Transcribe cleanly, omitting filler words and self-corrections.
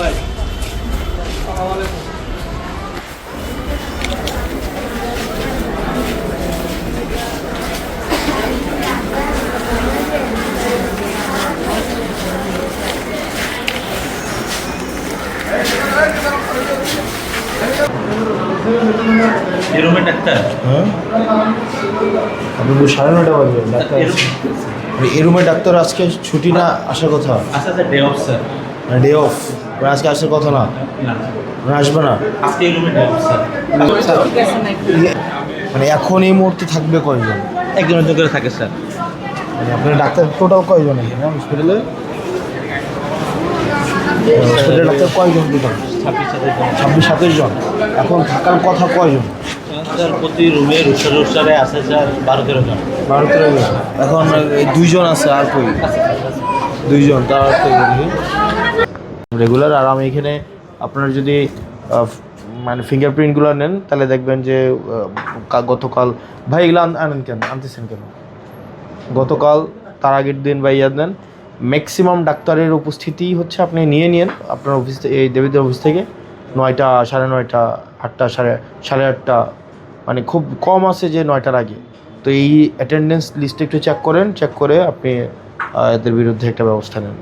ভাই। এই রুমের ডাক্তার? হ্যাঁ, আপনি 9:30 বাজবে ডাক্তার এই রুমের ডাক্তার আজকে ছুটি না আসার কথা, আচ্ছা sir, day of sir. Day of, আজকে আসার কথা না, আসবে না আজকে এই রুমের ডে অফ স্যার। মানে এখন এই মুহূর্তে থাকবে কয়জন? একজনের করে থাকে স্যার। মানে আপনার ডাক্তার টোটাল কয়জন এখানে হসপিটালে? হসপিটালের ডাক্তার কয়জন টোটাল? 26-27 জন। এখন থাকার কথা কয়জন? স্যার প্রতি রুমে রুসারে আছে স্যার 12-13 জন। 12-13 জন। এখন এই 2 জন আছে, আর কই 2 জন, তার রেগুলার। আর আমি এখানে আপনার যদি মানে ফিঙ্গারপ্রিন্টগুলো নেন তাহলে দেখবেন যে গতকাল ভাই এগুলো আনেন কেন, আনতেছেন কেন? গতকাল তার আগের দিন বা ইয়াদ নেন, ম্যাক্সিমাম ডাক্তারের উপস্থিতি হচ্ছে আপনি নিয়ে নিন আপনার অফিস থেকে, এই দেবীদের অফিস থেকে 9টা, 9:30, 8টা, 8:30, মানে খুব কম আছে যে 9টার আগে। তো এই অ্যাটেন্ডেন্স লিস্টে একটু চেক করেন, চেক করে আপনি এদের বিরুদ্ধে একটা ব্যবস্থা নেন।